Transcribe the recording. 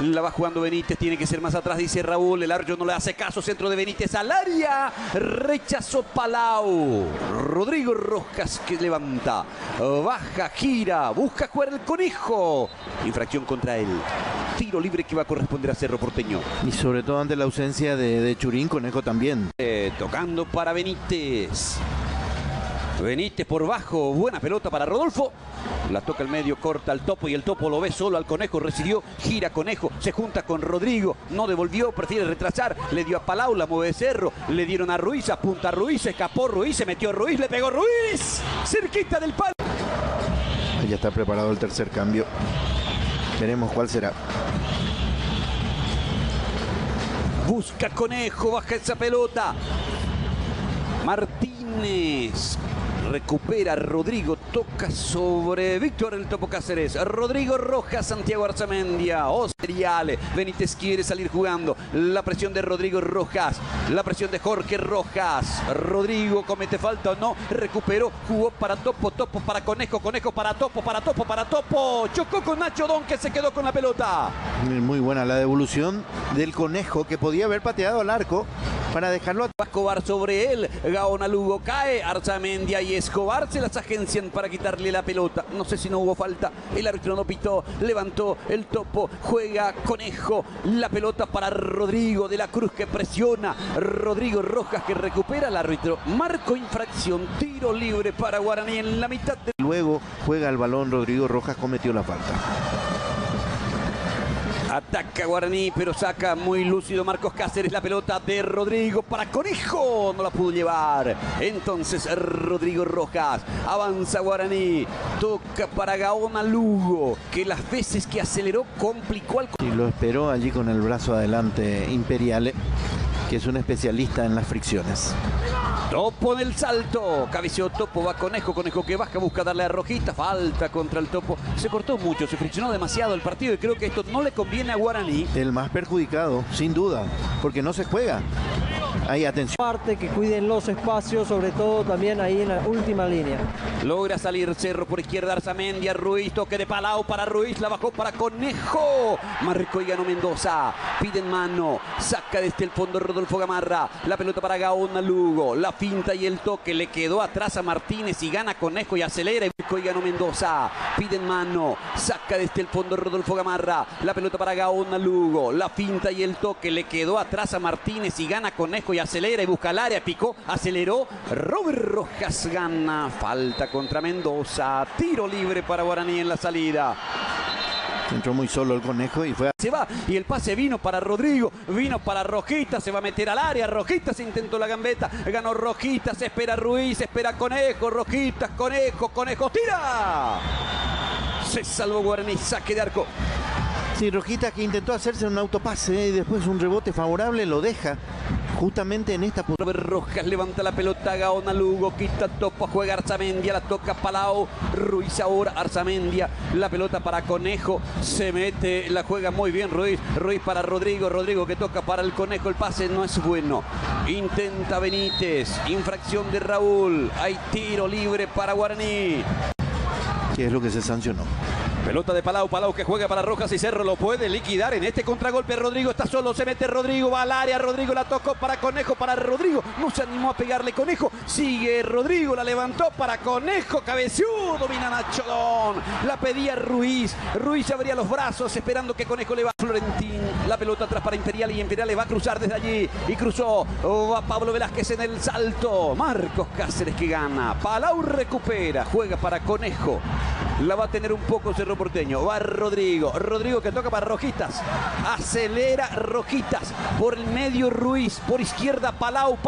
La va jugando Benítez, tiene que ser más atrás, dice Raúl. El árbitro no le hace caso, centro de Benítez al área. Rechazó Palau. Rodrigo Rojas que levanta. Baja, gira, busca jugar el conejo. Infracción contra él. Tiro libre que va a corresponder a Cerro Porteño. Y sobre todo ante la ausencia de Churín, Conejo también. Tocando para Benítez. Benítez por bajo, buena pelota para Rodolfo. La toca al medio, corta al Topo y el Topo lo ve solo al Conejo, recibió, gira Conejo, se junta con Rodrigo, no devolvió, prefiere retrasar, le dio a Palau, la mueve Cerro, le dieron a Ruiz, apunta a Ruiz, se escapó Ruiz, se metió Ruiz, le pegó Ruiz, cerquita del palo. Ya está preparado el tercer cambio. Veremos cuál será. Busca Conejo, baja esa pelota. Martínez. Recupera Rodrigo, toca sobre Víctor el Topo Cáceres. Rodrigo Rojas, Santiago Arzamendia. Oseriale. Benítez quiere salir jugando. La presión de Rodrigo Rojas. La presión de Jorge Rojas. Rodrigo comete falta o no. Recuperó, jugó para Topo, Topo para Conejo, Conejo para Topo, para Topo, para Topo. Chocó con Nacho Don que se quedó con la pelota. Muy buena la devolución del Conejo que podía haber pateado al arco para dejarlo a Escobar sobre él. Gaona Lugo cae. Arzamendia y Escobar se las agencian para quitarle la pelota. No sé si no hubo falta. El árbitro no pitó. Levantó el Topo. Juega Conejo. La pelota para Rodrigo de la Cruz que presiona. Rodrigo Rojas que recupera al árbitro. Marco infracción. Tiro libre para Guaraní en la mitad. Luego juega el balón. Rodrigo Rojas cometió la falta. Ataca Guaraní, pero saca muy lúcido Marcos Cáceres la pelota de Rodrigo para Conejo. No la pudo llevar. Entonces Rodrigo Rojas. Avanza Guaraní. Toca para Gaona Lugo, que las veces que aceleró complicó al... Y lo esperó allí con el brazo adelante Imperiale, que es un especialista en las fricciones. Topo en el salto. Cabeceó Topo, va Conejo. Conejo que baja, busca darle a Rojita. Falta contra el Topo. Se cortó mucho, se friccionó demasiado el partido y creo que esto no le conviene a Guaraní. El más perjudicado, sin duda, porque no se juega. Hay atención. Parte que cuiden los espacios, sobre todo también ahí en la última línea. Logra salir Cerro por izquierda, Arzamendia, Ruiz, toque de Palau para Ruiz, la bajó para Conejo. Marco y ganó Mendoza, piden mano, saca desde el fondo Rodolfo Gamarra, la pelota para Gaona Lugo, la finta y el toque, le quedó atrás a Martínez y gana Conejo y acelera. Marco y ganó Mendoza, piden mano, saca desde el fondo Rodolfo Gamarra, la pelota para Gaona Lugo, la finta y el toque, le quedó atrás a Martínez y gana Conejo y acelera y busca el área, picó, aceleró, Robert Rojas gana, falta contra Mendoza, tiro libre para Guaraní en la salida. Entró muy solo el Conejo y fue... Se va y el pase vino para Rodrigo, vino para Rojita, se va a meter al área, Rojita se intentó la gambeta, ganó Rojita, se espera Ruiz, se espera Conejo, Rojita, Conejo, Conejo, tira. Se salvó Guaraní, saque de arco. Sí, Rojita que intentó hacerse un autopase y después un rebote favorable lo deja justamente en esta... Robert Rojas levanta la pelota, Gaona Lugo, quita Topo, juega Arzamendia, la toca Palau, Ruiz ahora, Arzamendia, la pelota para Conejo, se mete, la juega muy bien Ruiz, Ruiz para Rodrigo, Rodrigo que toca para el Conejo, el pase no es bueno, intenta Benítez, infracción de Raúl, hay tiro libre para Guaraní. ¿Qué es lo que se sancionó? Pelota de Palau, Palau que juega para Rojas y Cerro lo puede liquidar en este contragolpe. Rodrigo está solo, se mete Rodrigo, va al área, Rodrigo la tocó para Conejo, para Rodrigo, no se animó a pegarle Conejo, sigue Rodrigo, la levantó para Conejo, cabeció, domina Nacho Don, la pedía Ruiz, Ruiz abría los brazos esperando que Conejo le va a Florentín, la pelota atrás para Imperial y Imperial le va a cruzar desde allí y cruzó, va Pablo Velázquez en el salto, Marcos Cáceres que gana, Palau recupera, juega para Conejo. La va a tener un poco Cerro Porteño. Va Rodrigo. Rodrigo que toca para Rojitas. Acelera Rojitas. Por el medio Ruiz. Por izquierda Palau.